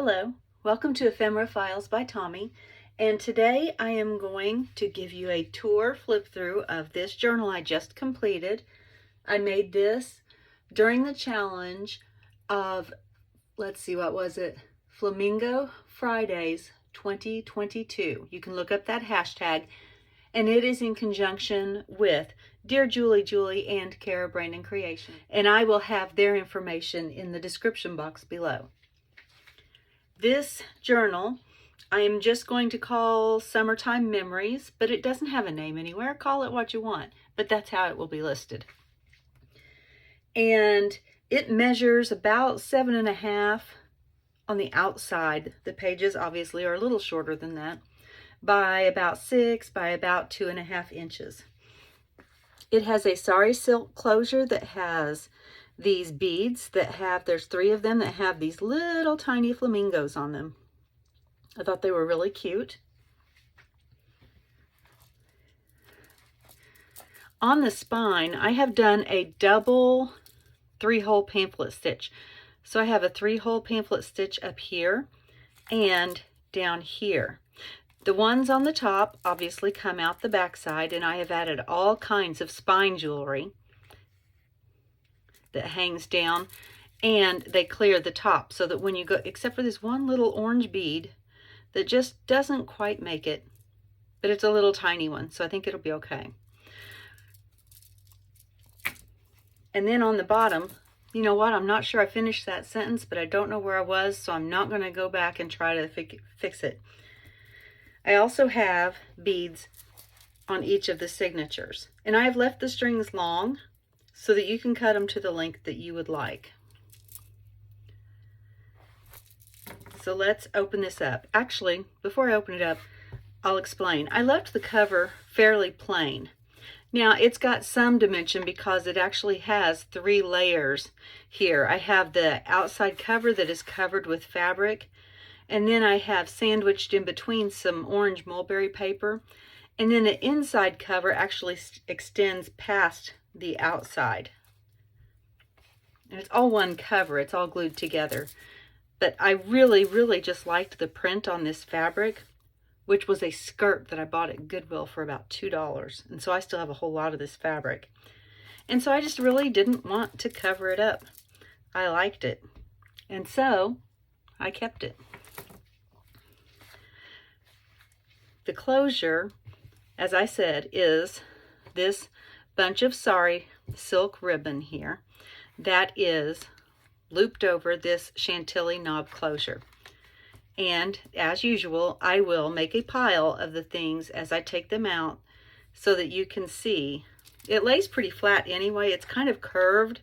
Hello, welcome to Ephemera Files by Tomi, and today I am going to give you a tour flip through of this journal I just completed. I made this during the challenge of, let's see, what was it? Flamingo Fridays 2022. You can look up that hashtag, and it is in conjunction with DearJulieJulie and Cara Brandon Creation, and I will have their information in the description box below. This journal, I am just going to call Summertime Memories, but it doesn't have a name anywhere. Call it what you want, but that's how it will be listed. And it measures about 7.5 on the outside. The pages obviously are a little shorter than that, by about 6 by about 2.5 inches. It has a sari silk closure that has these beads that have, there's 3 of them that have these little tiny flamingos on them. I thought they were really cute. On the spine, I have done a double 3-hole pamphlet stitch. So I have a 3-hole pamphlet stitch up here and down here. The ones on the top obviously come out the back side, and I have added all kinds of spine jewelry that hangs down, and they clear the top so that when you go, except for this one little orange bead that just doesn't quite make it, but it's a little tiny one, so I think it'll be okay. And then on the bottom, you know what, I'm not sure I finished that sentence, but I don't know where I was, so I'm not going to go back and try to fix it. I also have beads on each of the signatures, and I have left the strings long so that you can cut them to the length that you would like. So let's open this up. Actually, before I open it up, I'll explain. I left the cover fairly plain. Now, it's got some dimension because it actually has 3 layers here. I have the outside cover that is covered with fabric, and then I have sandwiched in between some orange mulberry paper, and then the inside cover actually extends past the outside. And it's all one cover, it's all glued together. But I really just liked the print on this fabric, which was a skirt that I bought at Goodwill for about $2. And so I still have a whole lot of this fabric. And so I just really didn't want to cover it up. I liked it. And so I kept it. The closure, as I said, is this bunch of sari silk ribbon here that is looped over this chantilly knob closure. And as usual, I will make a pile of the things as I take them out so that you can see. It lays pretty flat anyway. It's kind of curved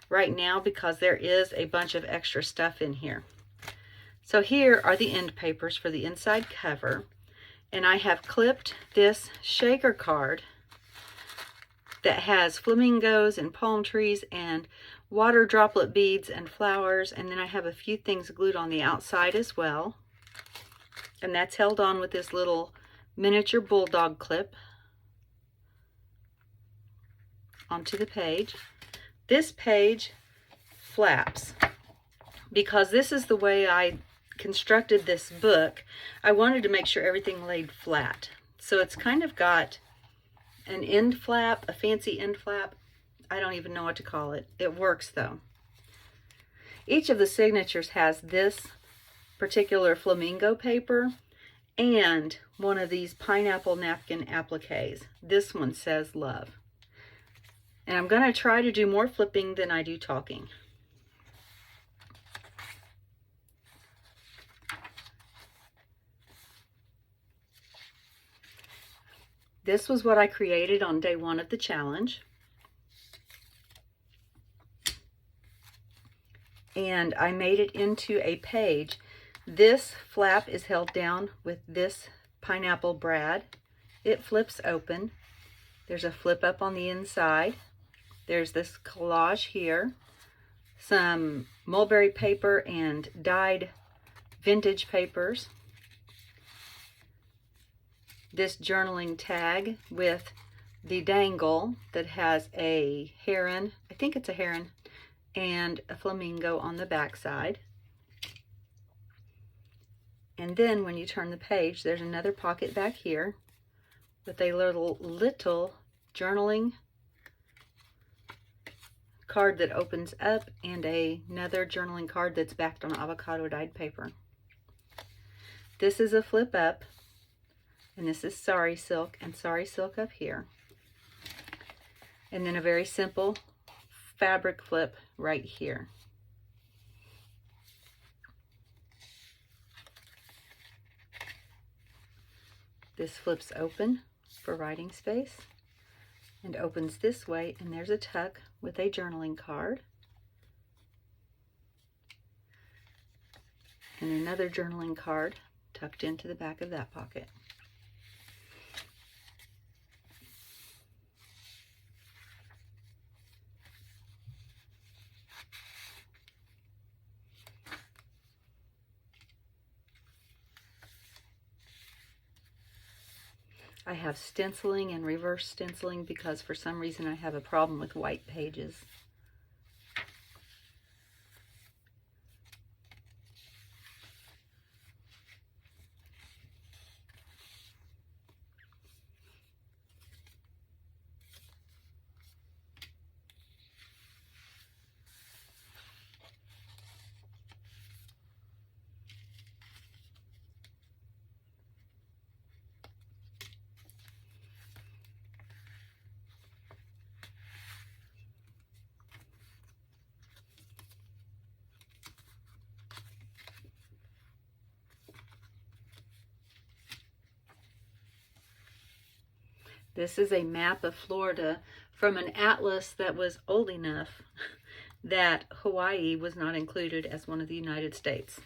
right now because there is a bunch of extra stuff in here. So here are the end papers for the inside cover, and I have clipped this shaker card that has flamingos and palm trees and water droplet beads and flowers, and then I have a few things glued on the outside as well, and that's held on with this little miniature bulldog clip onto the page. This page flaps because this is the way I constructed this book. I wanted to make sure everything laid flat, so it's kind of got an end flap, a fancy end flap. I don't even know what to call it. It works though. Each of the signatures has this particular flamingo paper and one of these pineapple napkin appliques. This one says love. And I'm going to try to do more flipping than I do talking. This was what I created on day 1 of the challenge. And I made it into a page. This flap is held down with this pineapple brad. It flips open. There's a flip up on the inside. There's this collage here. Some mulberry paper and dyed vintage papers. This journaling tag with the dangle that has a heron, I think it's a heron, and a flamingo on the back side. And then when you turn the page, there's another pocket back here with a little journaling card that opens up, and another journaling card that's backed on avocado dyed paper. This is a flip up, and this is Sari Silk, and Sari Silk up here. And then a very simple fabric flip right here. This flips open for writing space and opens this way, and there's a tuck with a journaling card and another journaling card tucked into the back of that pocket. I have stenciling and reverse stenciling because for some reason I have a problem with white pages. This is a map of Florida from an atlas that was old enough that Hawaii was not included as one of the United States.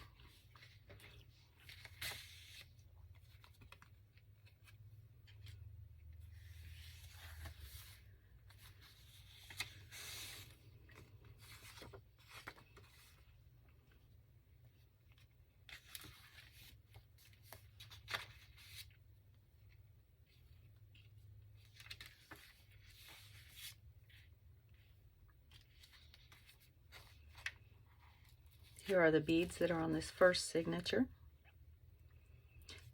Here are the beads that are on this first signature.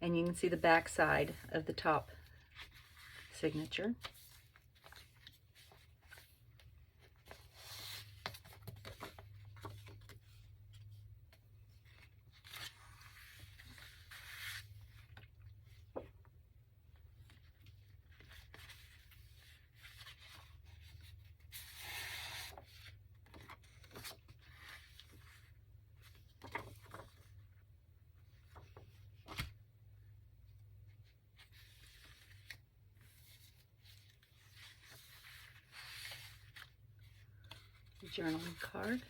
And you can see the back side of the top signature. Journaling card.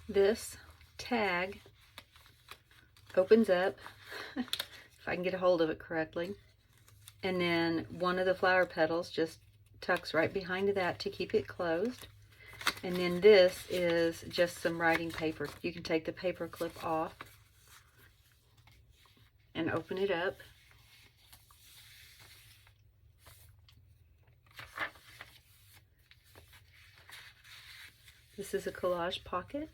This tag opens up, if I can get a hold of it correctly, and then one of the flower petals just tucks right behind that to keep it closed. And then this is just some writing paper. You can take the paper clip off and open it up. This is a Collage Pocket.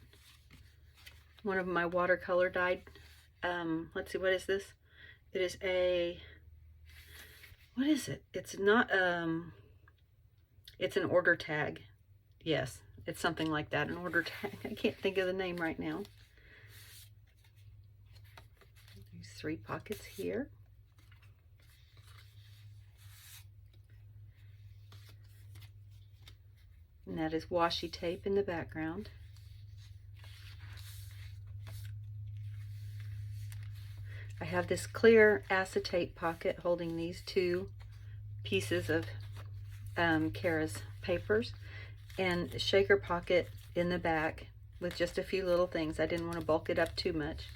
One of my watercolor dyed, let's see, what is this? It is a, what is it? It's not, it's an order tag. Yes, it's something like that, an order tag. I can't think of the name right now. There's 3 pockets here. And that is washi tape in the background. I have this clear acetate pocket holding these 2 pieces of Cara's papers, and a shaker pocket in the back with just a few little things. I didn't want to bulk it up too much.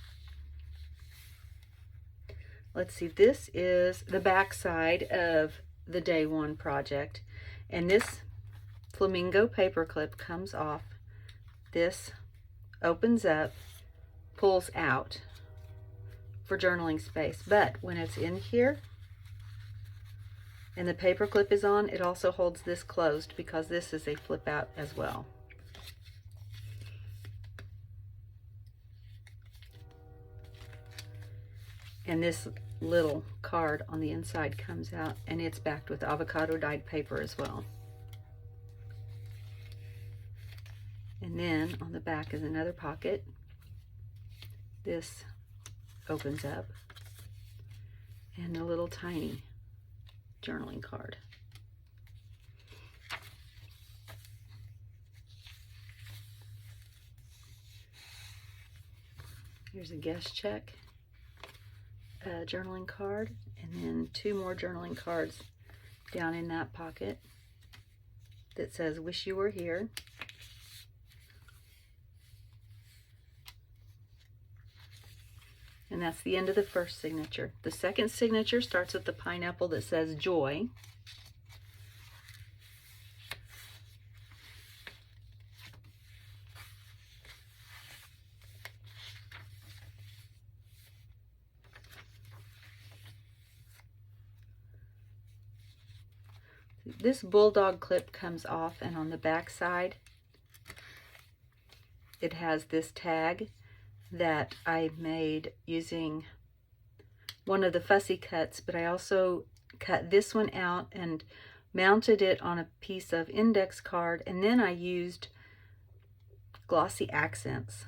let's see, this is the back side of the day one project. And this Flamingo paper clip comes off. This opens up, pulls out for journaling space. But when it's in here and the paper clip is on, it also holds this closed because this is a flip out as well. And this little card on the inside comes out, and it's backed with avocado dyed paper as well. And then on the back is another pocket. This opens up, and a little tiny journaling card. Here's a guest check, a journaling card, and then two more journaling cards down in that pocket that says, "Wish you were here." And that's the end of the first signature. The second signature starts with the pineapple that says joy. This bulldog clip comes off, and on the back side it has this tag that I made using one of the fussy cuts, but I also cut this one out and mounted it on a piece of index card, and then I used glossy accents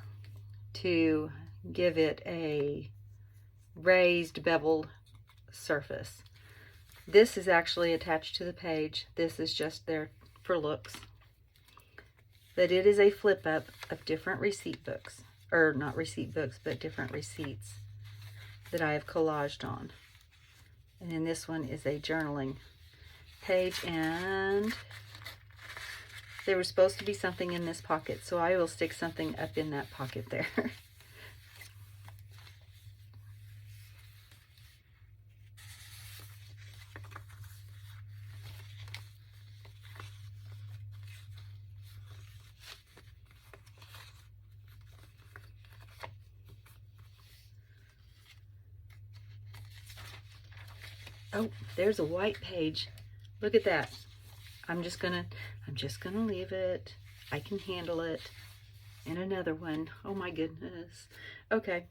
to give it a raised beveled surface. This is actually attached to the page. This is just there for looks. But it is a flip up of different receipt books, or not receipt books, but different receipts that I have collaged on. And then this one is a journaling page, and there was supposed to be something in this pocket, so I will stick something up in that pocket there. Oh, there's a white page. Look at that. I'm just gonna leave it. I can handle it. And another one. Oh my goodness. Okay.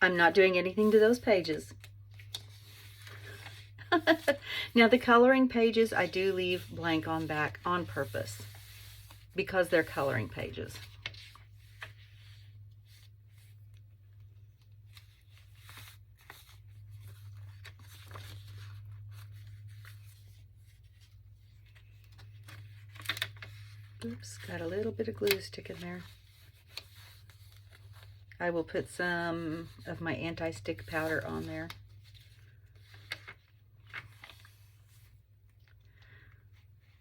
I'm not doing anything to those pages. Now the coloring pages I do leave blank on back on purpose because they're coloring pages. Oops, got a little bit of glue sticking there. I will put some of my anti-stick powder on there.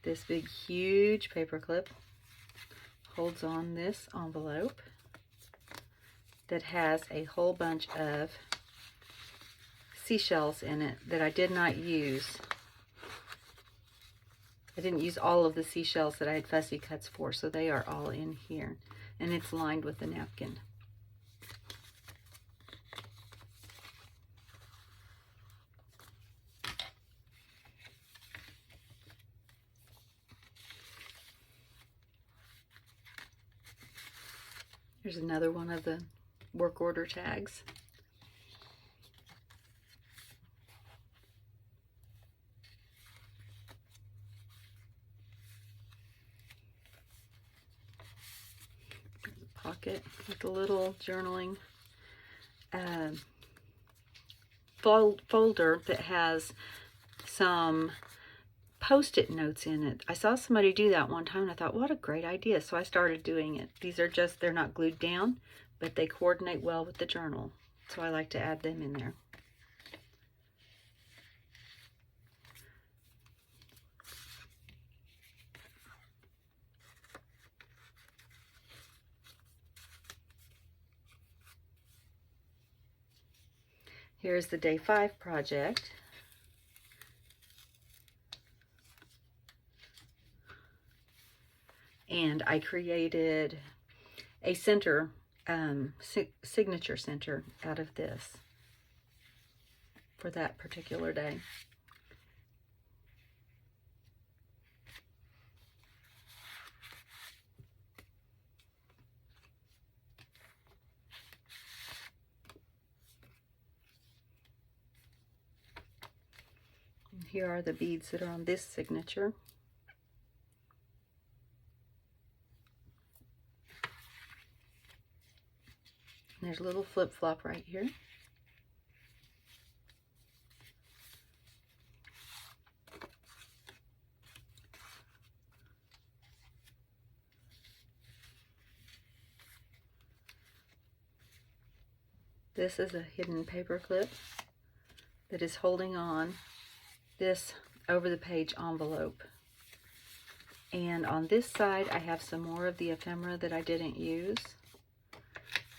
This big, huge paper clip holds on this envelope that has a whole bunch of seashells in it that I did not use. I didn't use all of the seashells that I had fussy cuts for, so they are all in here. And it's lined with a napkin. Here's another one of the work order tags. Pocket with a little journaling folder that has some post-it notes in it. I saw somebody do that one time and I thought, what a great idea. So I started doing it. These are just, they're not glued down, but they coordinate well with the journal. So I like to add them in there. Here's the day 5 project. And I created a center, signature center out of this for that particular day. And here are the beads that are on this signature. There's a little flip-flop right here. This is a hidden paper clip that is holding on this over the page envelope. And on this side I have some more of the ephemera that I didn't use.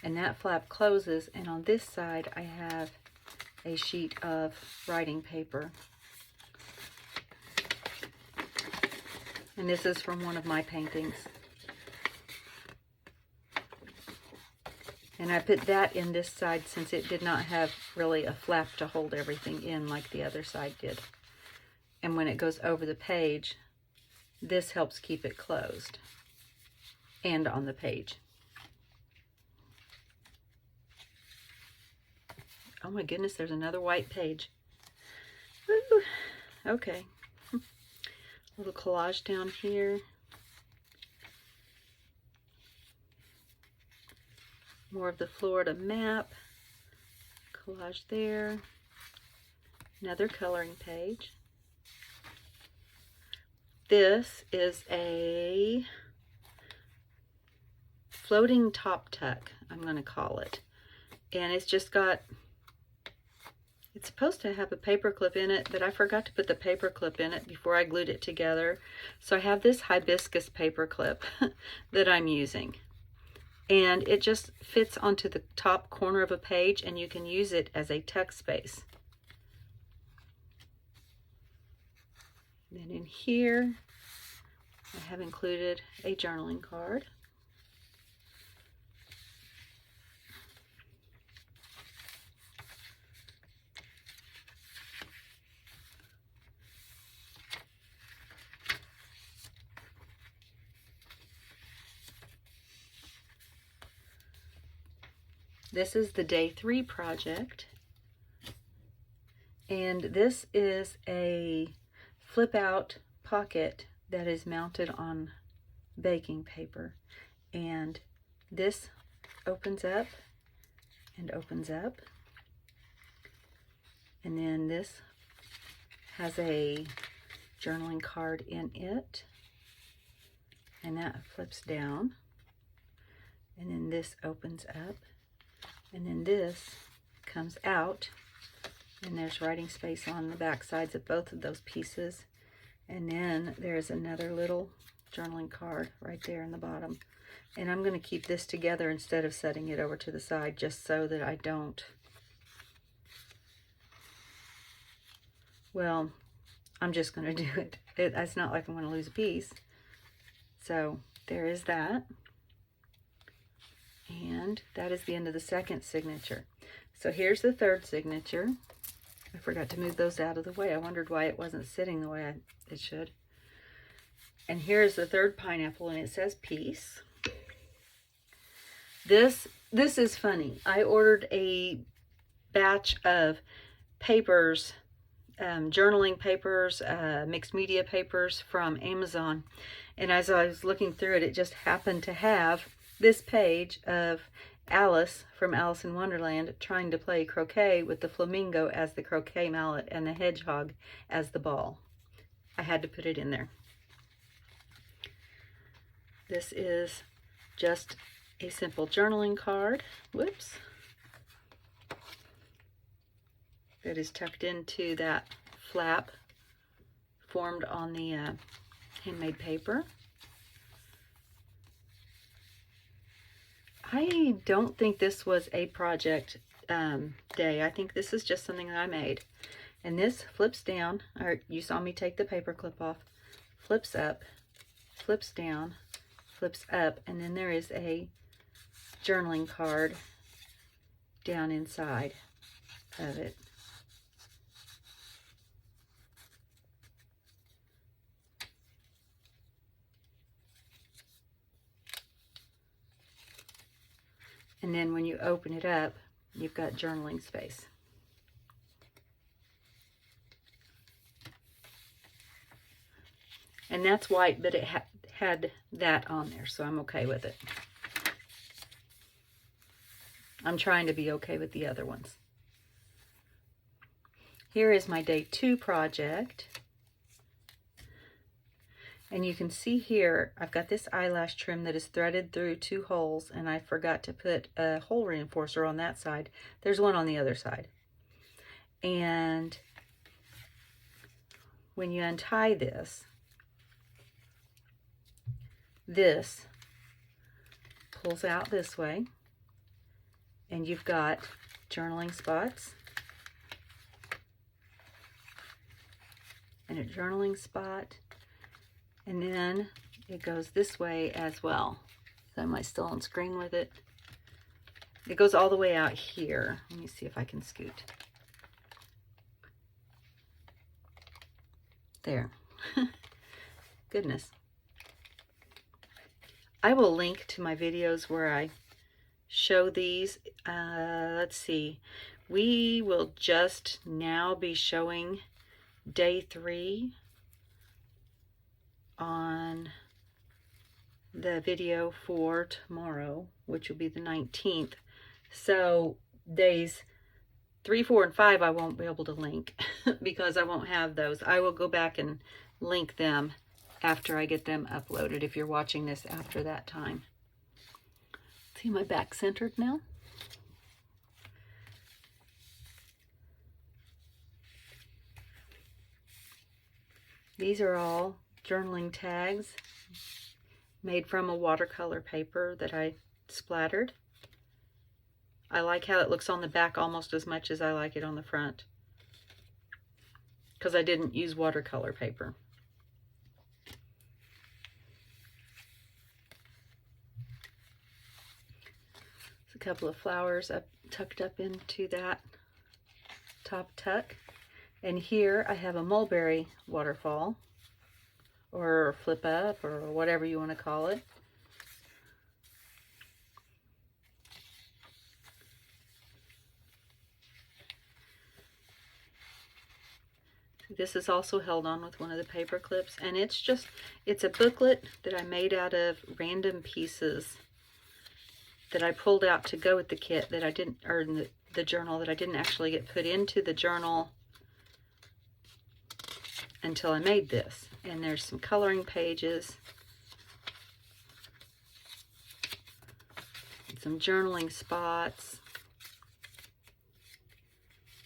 And that flap closes, and on this side I have a sheet of writing paper. And this is from one of my paintings. And I put that in this side since it did not have really a flap to hold everything in like the other side did. And when it goes over the page, this helps keep it closed and on the page. Oh my goodness, there's another white page. Woo. Okay. A little collage down here. More of the Florida map. Collage there. Another coloring page. This is a floating top tuck, I'm going to call it. And it's just got, it's supposed to have a paper clip in it, but I forgot to put the paper clip in it before I glued it together. So I have this hibiscus paper clip that I'm using. And it just fits onto the top corner of a page, and you can use it as a tuck space. Then in here, I have included a journaling card. This is the day 3 project, and this is a flip out pocket that is mounted on baking paper, and this opens up and opens up, and then this has a journaling card in it, and that flips down, and then this opens up. And then this comes out, and there's writing space on the back sides of both of those pieces. And then there's another little journaling card right there in the bottom. And I'm going to keep this together instead of setting it over to the side, just so that I don't, well, I'm just going to do it. It's not like I'm going to lose a piece. So there is that. And that is the end of the second signature. So here's the third signature. I forgot to move those out of the way. I wondered why it wasn't sitting the way it should. And here's the third pineapple, and it says peace. This is funny. I ordered a batch of papers, journaling papers, mixed media papers from Amazon. And as I was looking through it, it just happened to have this page of Alice from Alice in Wonderland trying to play croquet with the flamingo as the croquet mallet and the hedgehog as the ball. I had to put it in there. This is just a simple journaling card. Whoops. That is tucked into that flap formed on the handmade paper. I don't think this was a project day. I think this is just something that I made. And this flips down, or you saw me take the paper clip off, flips up, flips down, flips up, and then there is a journaling card down inside of it. And then when you open it up, you've got journaling space. And that's white, but it had that on there, so I'm okay with it. I'm trying to be okay with the other ones. Here is my day 2 project. And you can see here, I've got this eyelash trim that is threaded through 2 holes, and I forgot to put a hole reinforcer on that side. There's one on the other side. And when you untie this, this pulls out this way, and you've got journaling spots and a journaling spot, and then it goes this way as well. So am I still on screen with it? It goes all the way out here. Let me see if I can scoot. There. Goodness. I will link to my videos where I show these. Let's see. We will just now be showing day 3 on the video for tomorrow, which will be the 19th. So days 3, 4, and 5 I won't be able to link because I won't have those. I will go back and link them after I get them uploaded, if you're watching this after that time. See my back centered now? These are all journaling tags made from a watercolor paper that I splattered. I like how it looks on the back almost as much as I like it on the front, because I didn't use watercolor paper. A couple of flowers tucked up into that top tuck. And here I have a mulberry waterfall, or flip up, or whatever you want to call it. This is also held on with one of the paper clips, and it's a booklet that I made out of random pieces that I pulled out to go with the kit that I didn't, or the journal that I didn't actually get put into the journal until I made this. And there's some coloring pages, some journaling spots,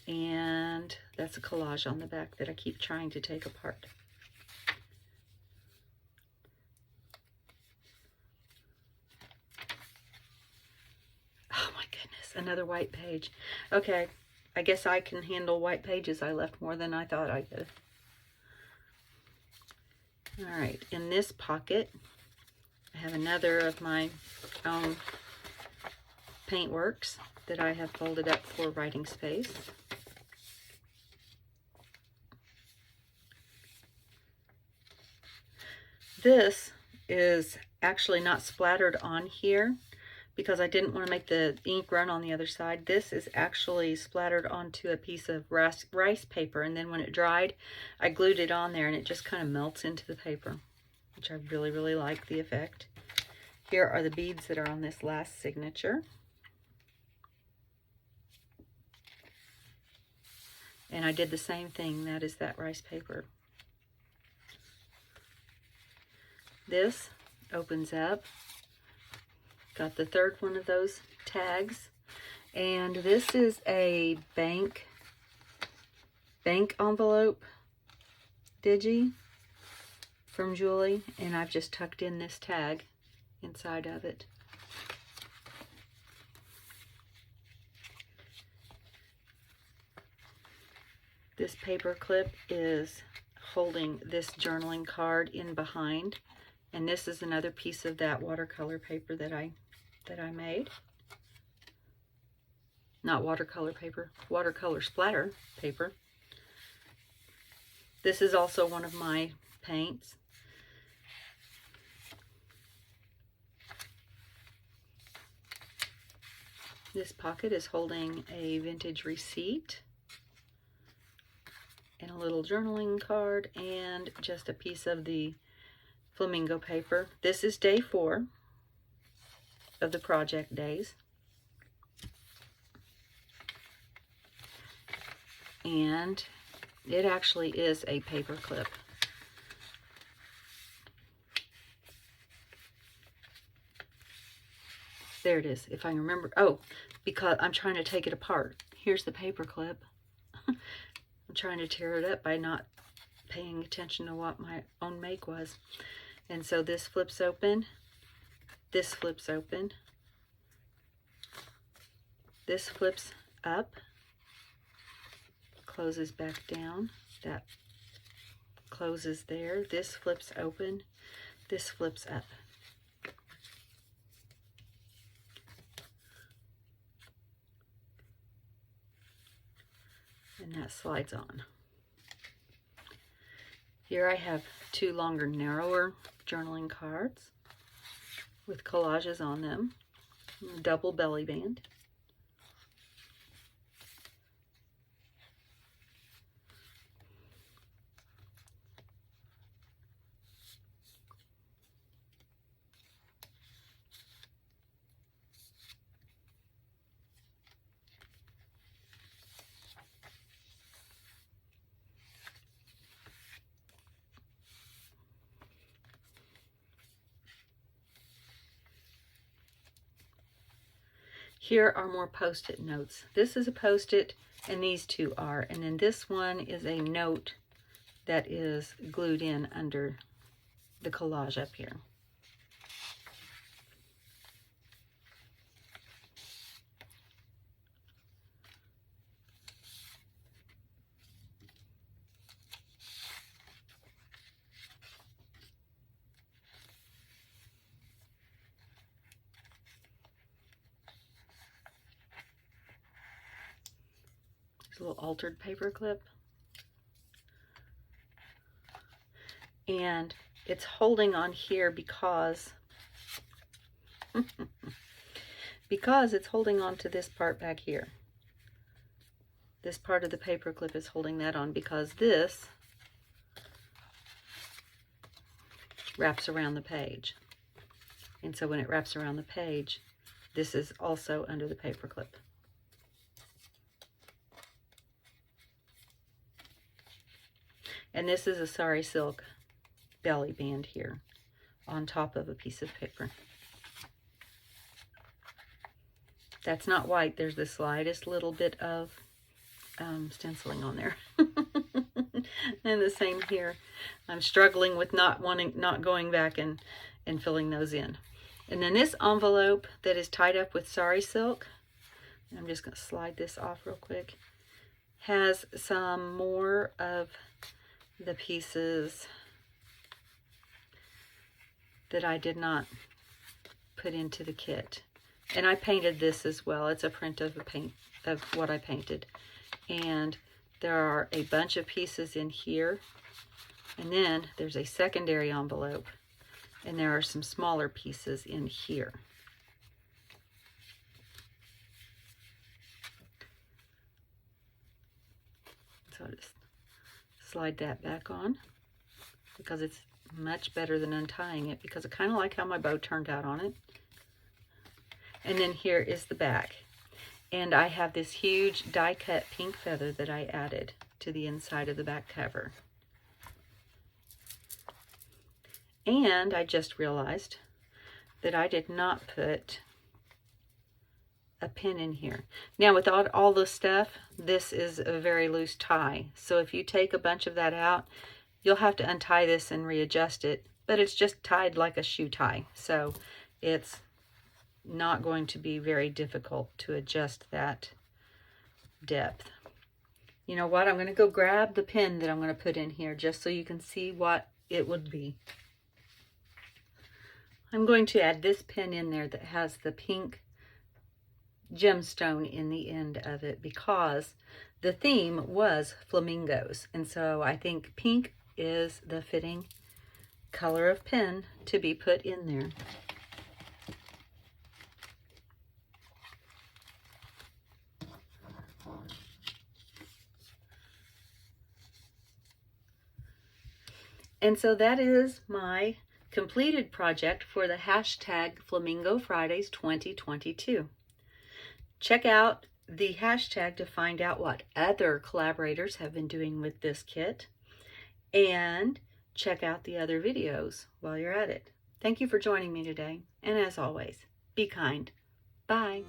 and that's a collage on the back that I keep trying to take apart. Oh my goodness, another white page. Okay, I guess I can handle white pages. I left more than I thought I could. All right, in this pocket, I have another of my own paintworks that I have folded up for writing space. This is actually not splattered on here because I didn't want to make the ink run on the other side. This is actually splattered onto a piece of rice paper, and then when it dried, I glued it on there, and it just kind of melts into the paper, which I really, really like the effect. Here are the beads that are on this last signature. And I did the same thing. That is that rice paper. This opens up. Got the third one of those tags. And this is a bank envelope digi from Julie. And I've just tucked in this tag inside of it. This paper clip is holding this journaling card in behind, and this is another piece of that watercolor paper that I made. Not watercolor paper, watercolor splatter paper. This is also one of my paints. This pocket is holding a vintage receipt and a little journaling card and just a piece of the flamingo paper. This is day 4 of the project days. And it actually is a paper clip. There it is, if I remember. Oh, because I'm trying to take it apart. Here's the paper clip. I'm trying to tear it up by not paying attention to what my own make was. And so this flips open. This flips open. This flips up. Closes back down. That closes there. This flips open. This flips up. And that slides on. Here I have 2 longer, narrower journaling cards with collages on them. Double belly band. Here are more post-it notes. This is a post-it, and these 2 are. And then this one is a note that is glued in under the collage up here. A little altered paper clip, and it's holding on here because it's holding on to this part back here. This part of the paper clip is holding that on because this wraps around the page, and so when it wraps around the page, this is also under the paper clip. And this is a sari silk belly band here on top of a piece of paper. That's not white. There's the slightest little bit of stenciling on there. And the same here. I'm struggling with not going back and filling those in. And then this envelope that is tied up with sari silk, I'm just going to slide this off real quick, has some more of the pieces that I did not put into the kit. And I painted this as well. It's a print of what I painted. And there are a bunch of pieces in here. And then there's a secondary envelope. And there are some smaller pieces in here. So I'll just slide that back on because it's much better than untying it, because I kind of like how my bow turned out on it. And then here is the back, and I have this huge die cut pink feather that I added to the inside of the back cover. And I just realized that I did not put a pin in here. Now without all this stuff, this is a very loose tie. So if you take a bunch of that out, you'll have to untie this and readjust it, but it's just tied like a shoe tie. So it's not going to be very difficult to adjust that depth. You know what? I'm going to go grab the pin that I'm going to put in here just so you can see what it would be. I'm going to add this pin in there that has the pink gemstone in the end of it because the theme was flamingos. And so I think pink is the fitting color of pin to be put in there. And so that is my completed project for the hashtag Flamingo Fridays 2022. Check out the hashtag to find out what other collaborators have been doing with this kit, and check out the other videos while you're at it. Thank you for joining me today, and as always, be kind. Bye.